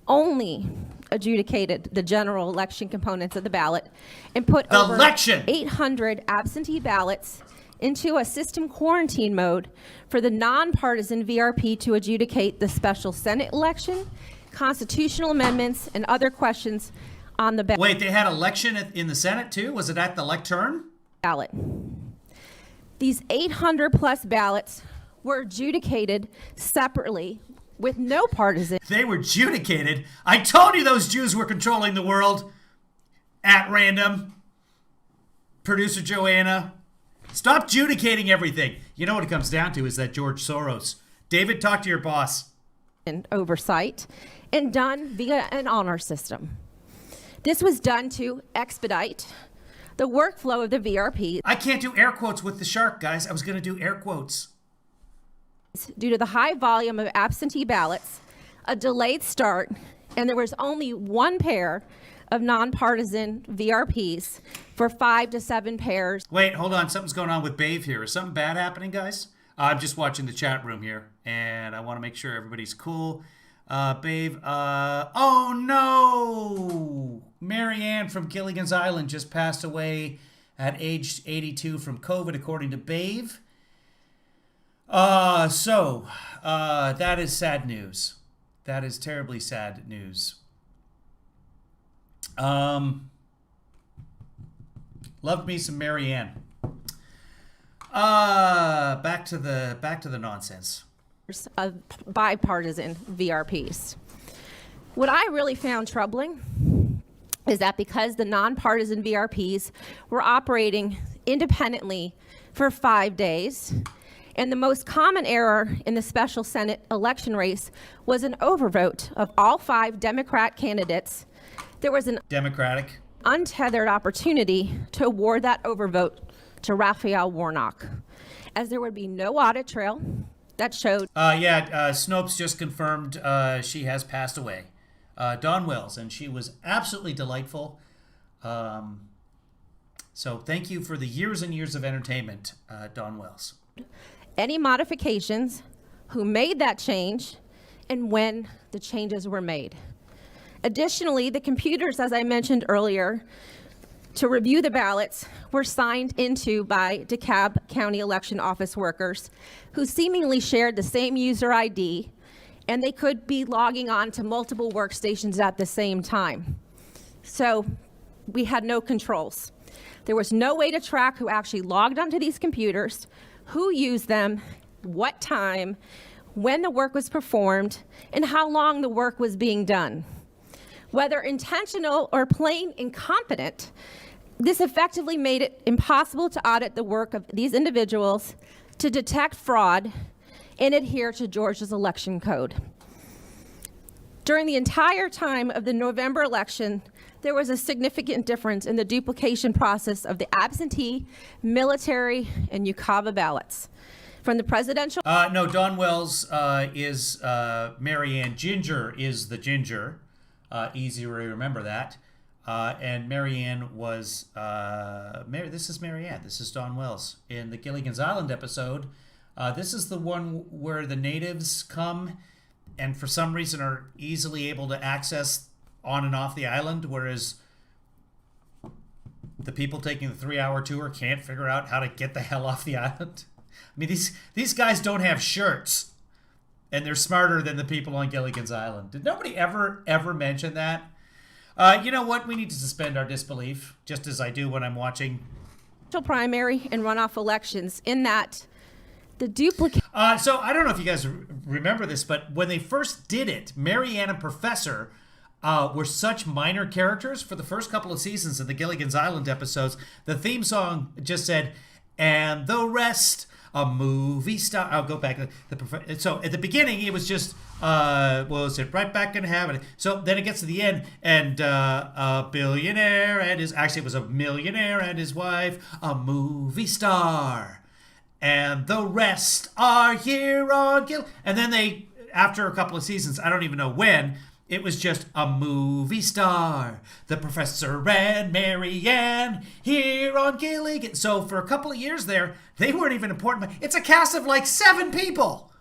only adjudicated the general election components of the ballot and put The over election. 800 absentee ballots into a system quarantine mode for the nonpartisan VRP to adjudicate the special Senate election, constitutional amendments, and other questions on the Wait, they had election in the Senate too? Was it at the lectern? ballot. These 800 plus ballots were adjudicated separately with no partisan They were adjudicated. I told you those Jews were controlling the world. At random. Producer Joanna. Stop adjudicating everything. You know what it comes down to is that George Soros. David, talk to your boss. oversight and done via an honor system. This was done to expedite the workflow of the VRP I can't do air quotes with the shark, guys. I was going to do air quotes. due to the high volume of absentee ballots, a delayed start, and there was only 1 pair of nonpartisan VRPs for 5 to 7 pairs Wait, hold on. Something's going on with Bave here. Is something bad happening, guys? I'm just watching the chat room here, and I want to make sure everybody's cool. Bave, oh no! Mary Ann from Gilligan's Island just passed away at age 82 from COVID, according to Bave. That is sad news. That is terribly sad news. Loved me some Mary Ann. Back to the nonsense. of bipartisan VRPs. What I really found troubling is that because the nonpartisan VRPs were operating independently for 5 days, and the most common error in the special Senate election race was an overvote of all 5 Democrat candidates, there was an Democratic. untethered opportunity to award that overvote to Warnock, as there would be no audit trail that showed Snopes just confirmed she has passed away. Dawn Wells, and she was absolutely delightful. So thank you for the years and years of entertainment, Dawn Wells. any modifications, who made that change, and when the changes were made. Additionally, the computers, as I mentioned earlier, to review the ballots were signed into by DeKalb County Election Office workers who seemingly shared the same user ID, and they could be logging on to multiple workstations at the same time. So we had no controls. There was no way to track who actually logged onto these computers, who used them, what time, when the work was performed, and how long the work was being done. Whether intentional or plain incompetent, this effectively made it impossible to audit the work of these individuals, to detect fraud, and adhere to Georgia's election code. During the entire time of the November election, there was a significant difference in the duplication process of the absentee, military, and UCAVA ballots. From the presidential... No, Dawn Wells is Marianne. Ginger is the Ginger. Easy to remember that. And Marianne was... this is Marianne. This is Dawn Wells. In the Gilligan's Island episode, this is the one where the natives come and for some reason are easily able to access on and off the island, whereas the people taking the 3-hour tour can't figure out how to get the hell off the island. I mean, these guys don't have shirts, and they're smarter than the people on Gilligan's Island. Did nobody ever mention that? You know what? We need to suspend our disbelief, just as I do when I'm watching primary and runoff elections, in that the duplicate... So I don't know if you guys remember this, but when they first did it, Marianne and Professor were such minor characters for the first couple of seasons of the Gilligan's Island episodes. The theme song just said, "And the rest, a movie star." I'll go back to so at the beginning it was just what was it? Right back in heaven. So then it gets to the end, and a billionaire and his, actually it was a millionaire and his wife, a movie star. And the rest are here on and then they, after a couple of seasons, I don't even know when, it was just a movie star, the Professor and Marianne here on Gilligan. So for a couple of years there, they weren't even important. It's a cast of like 7 people,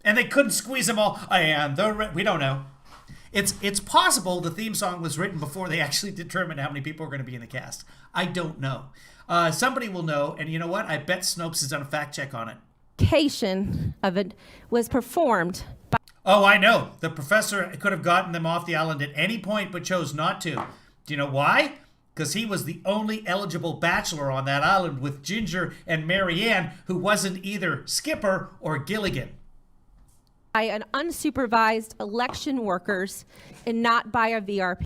and they couldn't squeeze them all. And we don't know. It's possible the theme song was written before they actually determined how many people were going to be in the cast. I don't know. Somebody will know, and you know what? I bet Snopes has done a fact check on it. Of it was performed by... Oh, I know. The professor could have gotten them off the island at any point, but chose not to. Do you know why? Because he was the only eligible bachelor on that island with Ginger and Marianne, who wasn't either Skipper or Gilligan. By an unsupervised election workers and not by a VRP.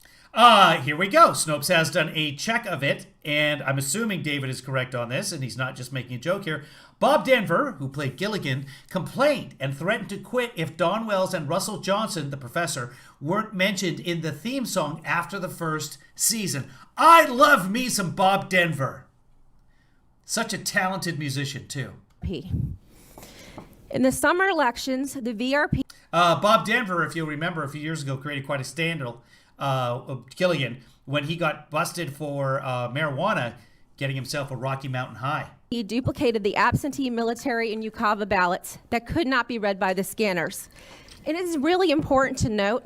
Here we go. Snopes has done a check of it, and I'm assuming David is correct on this, and he's not just making a joke here. Bob Denver, who played Gilligan, complained and threatened to quit if Dawn Wells and Russell Johnson, the professor, weren't mentioned in the theme song after the first season. I love me some Bob Denver. Such a talented musician, too. In the summer elections, the VRP... Bob Denver, if you'll remember, a few years ago, created quite a scandal, Gilligan, when he got busted for marijuana, getting himself a Rocky Mountain High. He duplicated the absentee, military, and UCAVA ballots that could not be read by the scanners. It is really important to note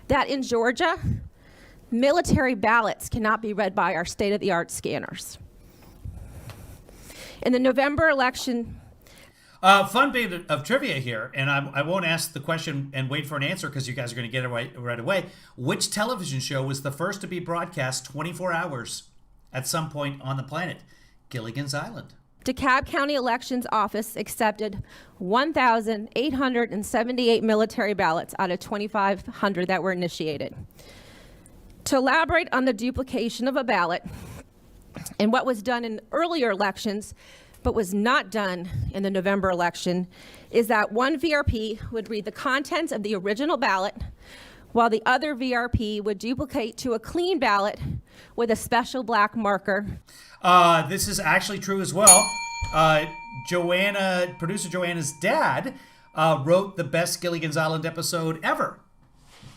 that in Georgia, military ballots cannot be read by our state-of-the-art scanners. In the November election... Fun bit of trivia here, and I won't ask the question and wait for an answer because you guys are going to get it right away. Which television show was the first to be broadcast 24 hours at some point on the planet? Gilligan's Island. DeKalb County Elections Office accepted 1,878 military ballots out of 2,500 that were initiated. To elaborate on the duplication of a ballot and what was done in earlier elections but was not done in the November election is that one VRP would read the contents of the original ballot while the other VRP would duplicate to a clean ballot with a special black marker. This is actually true as well. Producer Joanna's dad, wrote the best Gilligan's Island episode ever.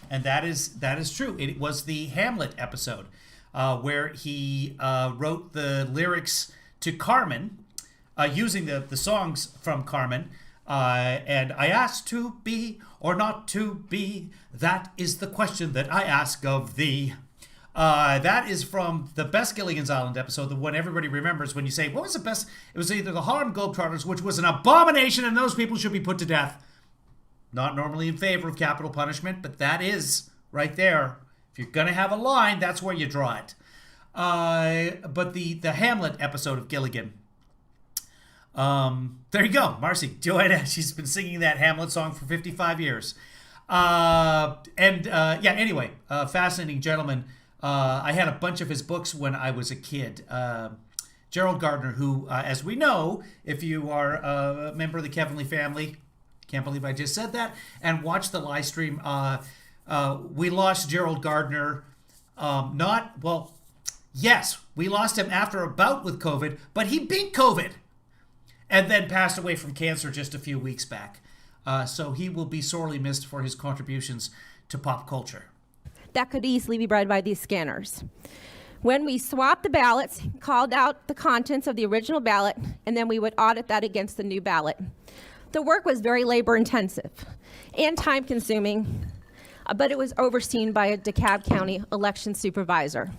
And that is true. It was the Hamlet episode, where he wrote the lyrics to Carmen, using the songs from Carmen. And I asked to be or not to be, that is the question that I ask of thee. That is from the best Gilligan's Island episode, the one everybody remembers when you say, what was the best? It was either the Harlem Globetrotters, which was an abomination, and those people should be put to death. Not normally in favor of capital punishment, but that is right there. If you're going to have a line, that's where you draw it. But the Hamlet episode of Gilligan. There you go, Marcy. Joanna, she's been singing that Hamlet song for 55 years. Anyway, fascinating gentleman. I had a bunch of his books when I was a kid. Gerald Gardner, who, as we know, if you are a member of the Kevinly family, can't believe I just said that, and watch the live stream, we lost Gerald Gardner. Yes, we lost him after a bout with COVID, but he beat COVID and then passed away from cancer just a few weeks back. So he will be sorely missed for his contributions to pop culture. That could easily be read by these scanners. When we swapped the ballots, called out the contents of the original ballot, and then we would audit that against the new ballot. The work was very labor intensive and time consuming, but it was overseen by a DeKalb County election supervisor,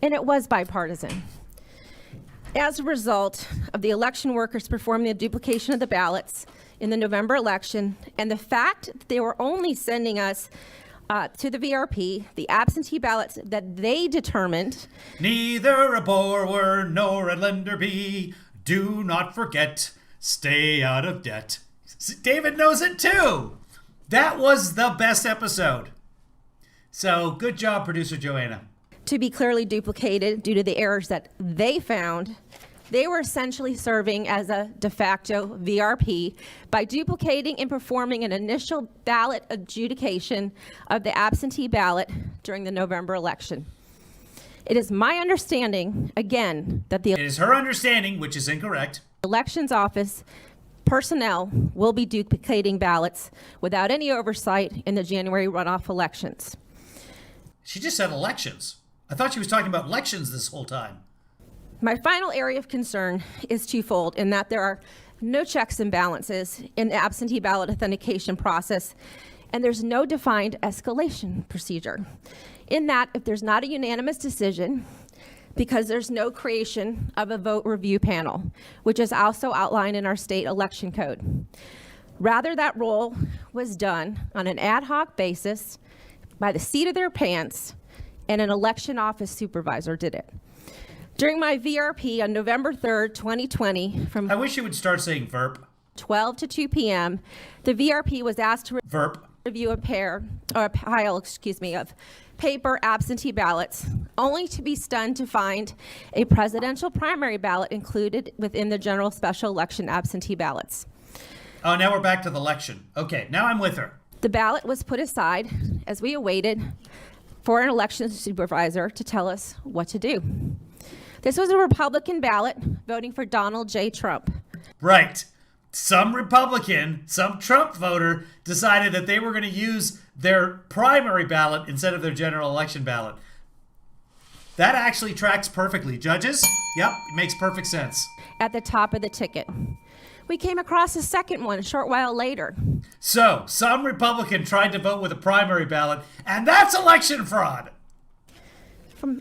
and it was bipartisan. As a result of the election workers performing the duplication of the ballots in the November election, and the fact that they were only sending us to the VRP, the absentee ballots that they determined. Neither a borrower nor a lender be. Do not forget, stay out of debt. David knows it too. That was the best episode. So good job, producer Joanna. To be clearly duplicated due to the errors that they found, they were essentially serving as a de facto VRP by duplicating and performing an initial ballot adjudication of the absentee ballot during the November election. It is my understanding, again, that the It is her understanding, which is incorrect. elections office personnel will be duplicating ballots without any oversight in the January runoff elections. She just said elections. I thought she was talking about elections this whole time. My final area of concern is twofold in that there are no checks and balances in the absentee ballot authentication process, and there's no defined escalation procedure. In that, if there's not a unanimous decision, because there's no creation of a vote review panel, which is also outlined in our state election code. Rather, that role was done on an ad hoc basis by the seat of their pants, and an election office supervisor did it. During my VRP on November 3rd, 2020, from I wish you would start saying VERP. 12 to 2 p.m., the VRP was asked to VERP. review a pile of paper absentee ballots, only to be stunned to find a presidential primary ballot included within the general special election absentee ballots. Oh, now we're back to the election. Okay, now I'm with her. The ballot was put aside as we awaited for an election supervisor to tell us what to do. This was a Republican ballot voting for Donald J. Trump. Right. Some Republican, some Trump voter decided that they were going to use their primary ballot instead of their general election ballot. That actually tracks perfectly. Judges? Yep, it makes perfect sense. At the top of the ticket. We came across a second one a short while later. So, some Republican tried to vote with a primary ballot, and that's election fraud.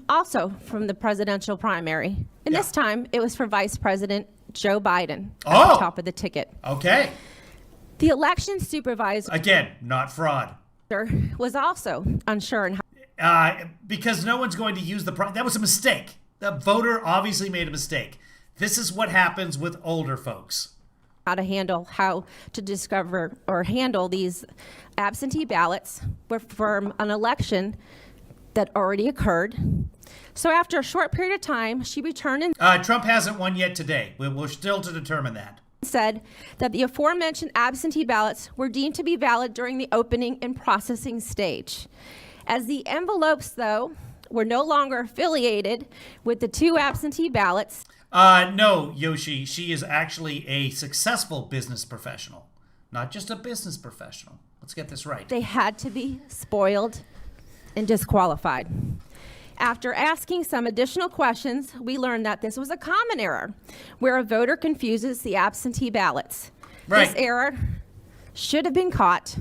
Also from the presidential primary. And this time, it was for Vice President Joe Biden at the top of the ticket. Okay. The election supervisor Again, not fraud. was also unsure on how Because no one's going to use that was a mistake. The voter obviously made a mistake. This is what happens with older folks. how to discover or handle these absentee ballots from an election that already occurred. So after a short period of time, she returned and Trump hasn't won yet today. We're still to determine that. said that the aforementioned absentee ballots were deemed to be valid during the opening and processing stage. As the envelopes, though, were no longer affiliated with the two absentee ballots, No, Yoshi, she is actually a successful business professional, not just a business professional. Let's get this right. they had to be spoiled and disqualified. After asking some additional questions, we learned that this was a common error where a voter confuses the absentee ballots. Right. This error should have been caught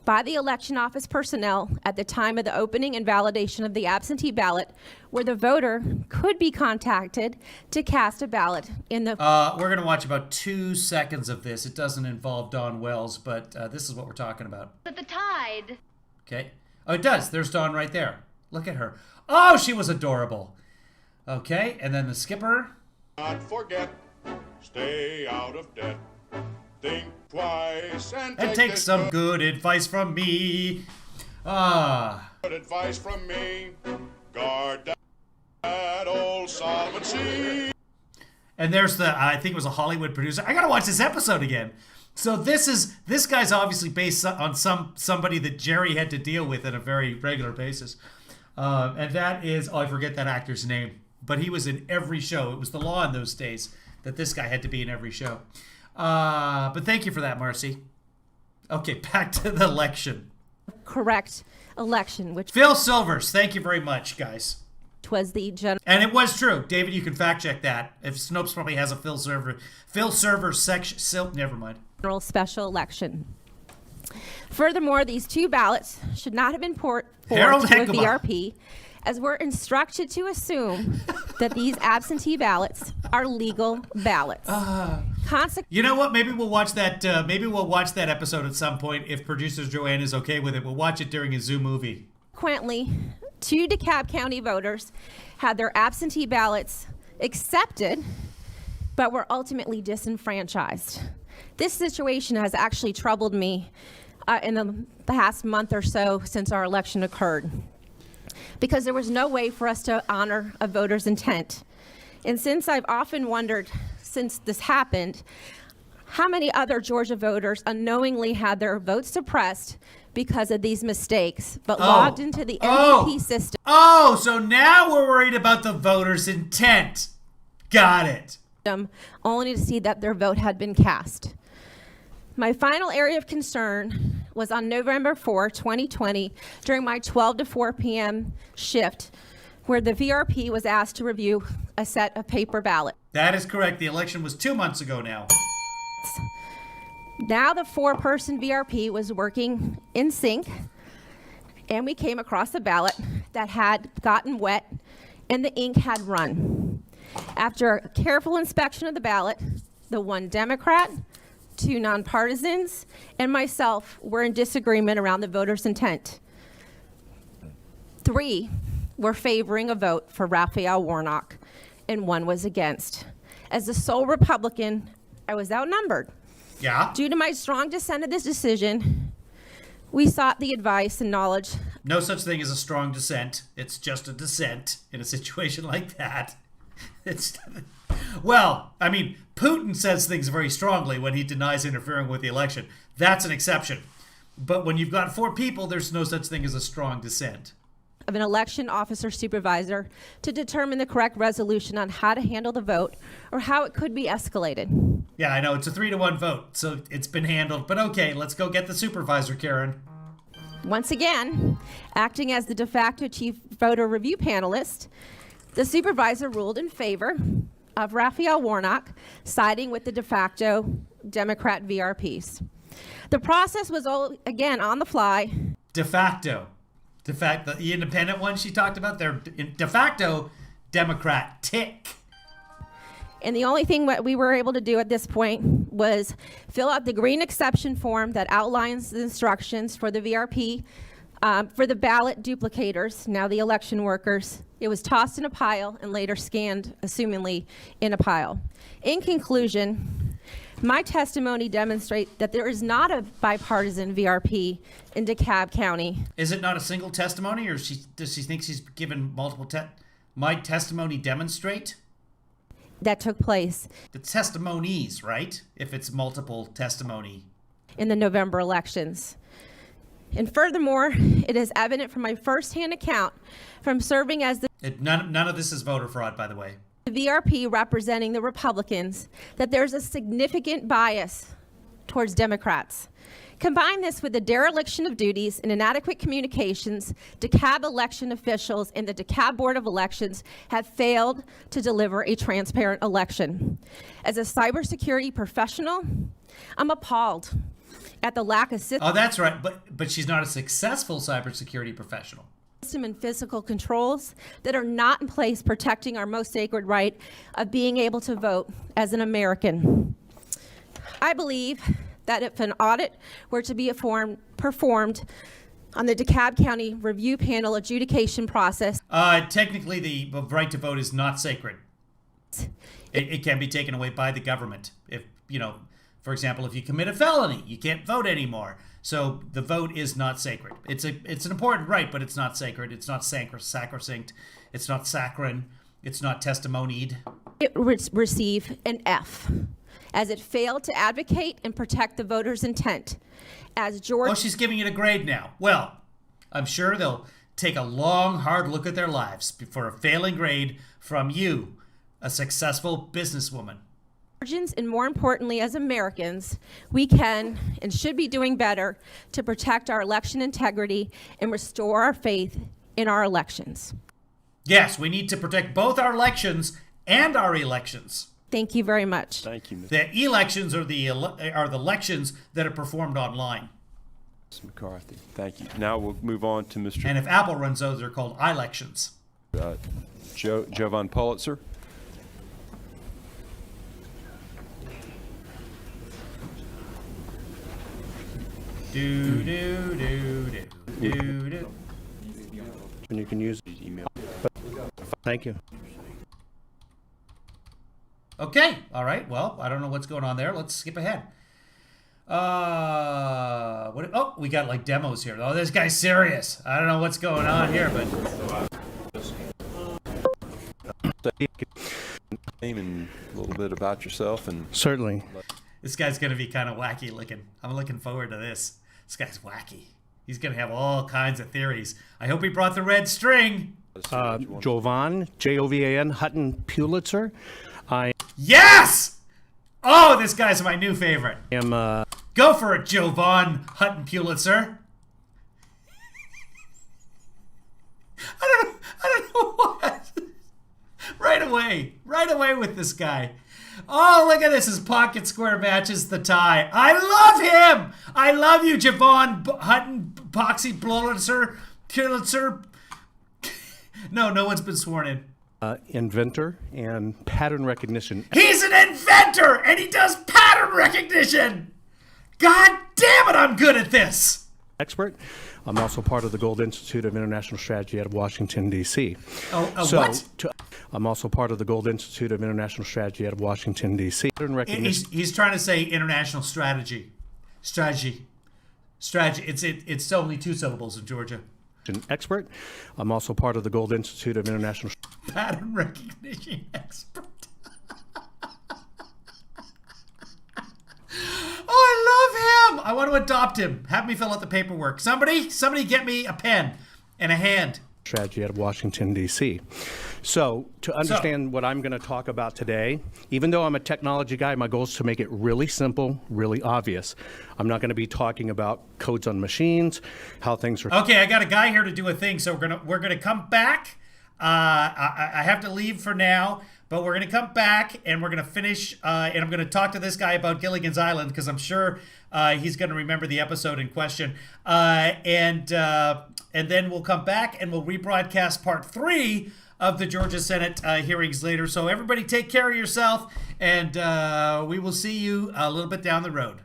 by the election office personnel at the time of the opening and validation of the absentee ballot, where the voter could be contacted to cast a ballot in the We're going to watch about 2 seconds of this. It doesn't involve Dawn Wells, but this is what we're talking about. But the tide. Okay. Oh, it does. There's Dawn right there. Look at her. Oh, she was adorable. Okay, and then the skipper. Not forget, stay out of debt. Think twice and Take this some good advice from me. good advice from me. Guard that old Solomon Sea. And there's I think it was a Hollywood producer. I gotta watch this episode again. So this guy's obviously based on somebody that Jerry had to deal with on a very regular basis. And that is, I forget that actor's name, but he was in every show. It was the law in those days that this guy had to be in every show. But thank you for that, Marcy. Okay, back to the election. correct election, which Phil Silvers, thank you very much, guys. was the And it was true. David, you can fact check that. If Snopes probably has a Phil Silvers section. Never mind. general special election. Furthermore, these two ballots should not have been forwarded Harold to a Heckema. VRP, as we're instructed to assume that these absentee ballots are legal ballots. You know what? Maybe we'll watch that. Maybe we'll watch that episode at some point if producer Joanne is okay with it. We'll watch it during a Zoo movie. Consequently, two DeKalb County voters had their absentee ballots accepted, but were ultimately disenfranchised. This situation has actually troubled me in the past month or so since our election occurred, because there was no way for us to honor a voter's intent. And since I've often wondered, since this happened, how many other Georgia voters unknowingly had their votes suppressed because of these mistakes, but logged into the MVP system Oh, so now we're worried about the voters' intent. Got it. only to see that their vote had been cast. My final area of concern was on November 4, 2020, during my 12 to 4 p.m. shift, where the VRP was asked to review a set of paper ballots. That is correct. The election was 2 months ago now. Now the four-person VRP was working in sync, and we came across a ballot that had gotten wet and the ink had run. After a careful inspection of the ballot, the one Democrat, two nonpartisans, and myself were in disagreement around the voter's intent. 3 were favoring a vote for Raphael Warnock, and 1 was against. As the sole Republican, I was outnumbered. Yeah. Due to my strong dissent of this decision, we sought the advice and knowledge. No such thing as a strong dissent. It's just a dissent in a situation like that. It's well, I mean, Putin says things very strongly when he denies interfering with the election. That's an exception. But when you've got 4 people, there's no such thing as a strong dissent. Of an election officer supervisor to determine the correct resolution on how to handle the vote or how it could be escalated. Yeah, I know, it's a 3-to-1 vote, so it's been handled. But okay, let's go get the supervisor, Karen. Once again, acting as the de facto chief voter review panelist, the supervisor ruled in favor of Raphael Warnock, siding with the de facto Democrat VRPs. The process was again on the fly. De facto. The independent one she talked about, they're de facto Democrat. Tick. And the only thing that we were able to do at this point was fill out the green exception form that outlines the instructions for the VRP For the ballot duplicators, now the election workers, it was tossed in a pile and later scanned, assumingly, in a pile. In conclusion, my testimony demonstrates that there is not a bipartisan VRP in DeKalb County. Is it not a single testimony, or does she think she's given multiple my testimony demonstrate? That took place The testimonies, right? If it's multiple testimony. in the November elections. And furthermore, it is evident from my firsthand account from serving as the None of this is voter fraud, by the way. VRP representing the Republicans that there's a significant bias towards Democrats. Combine this with the dereliction of duties and inadequate communications, DeKalb election officials and the DeKalb Board of Elections have failed to deliver a transparent election. As a cybersecurity professional, I'm appalled at the lack of Oh, that's right. But she's not a successful cybersecurity professional. system and physical controls that are not in place protecting our most sacred right of being able to vote as an American. I believe that if an audit were to be performed on the DeKalb County Review Panel adjudication process, Technically, the right to vote is not sacred. It can be taken away by the government. If, for example, if you commit a felony, you can't vote anymore. So the vote is not sacred. It's an important right, but it's not sacred. It's not sacrosanct. It's not saccharine. It's not testimonied. it receive an F, as it failed to advocate and protect the voters' intent. As George Oh, she's giving it a grade now. Well, I'm sure they'll take a long, hard look at their lives for a failing grade from you, a successful businesswoman. Georgians, and more importantly, as Americans, we can and should be doing better to protect our election integrity and restore our faith in our elections. Yes, we need to protect both our elections and our elections. Thank you very much. Thank you, Ms. The elections are the elections that are performed online. McCarthy. Thank you. Now we'll move on to Mr. And if Apple runs those, they're called elections. Jovan Pulitzer. Do, do, do, do, do, do. And you can use Email. Thank you. Okay, all right. Well, I don't know what's going on there. Let's skip ahead. We got like demos here. Oh, this guy's serious. I don't know what's going on here, but Name and a little bit about yourself and Certainly. this guy's gonna be kind of wacky looking. I'm looking forward to this. This guy's wacky. He's gonna have all kinds of theories. I hope he brought the red string. Jovan, Jovan Hutton Pulitzer. I Yes! Oh, this guy's my new favorite. am Go for it, Jovan Hutton Pulitzer. I don't know what. Right away with this guy. Oh, look at this. His pocket square matches the tie. I love him. I love you, Jovan Hutton Poxy Pulitzer. No one's been sworn in. inventor and pattern recognition He's an inventor, and he does pattern recognition. God damn it, I'm good at this. expert. I'm also part of the Gold Institute of International Strategy out of Washington, D.C. What? I'm also part of the Gold Institute of International Strategy out of Washington, D.C. Pattern recognition. He's trying to say international strategy. Strategy. It's only two syllables in Georgia. Expert. I'm also part of the Gold Institute of International Pattern recognition expert. Oh, I love him. I want to adopt him. Have me fill out the paperwork. Somebody get me a pen and a hand. Strategy out of Washington, D.C. So to understand what I'm going to talk about today, even though I'm a technology guy, my goal is to make it really simple, really obvious. I'm not going to be talking about codes on machines, how things are. Okay, I got a guy here to do a thing, so we're gonna come back. I have to leave for now, but we're gonna come back and we're gonna finish. And I'm gonna talk to this guy about Gilligan's Island because I'm sure he's gonna remember the episode in question. And then we'll come back and we'll rebroadcast part 3 of the Georgia Senate hearings later. So everybody, take care of yourself, and we will see you a little bit down the road.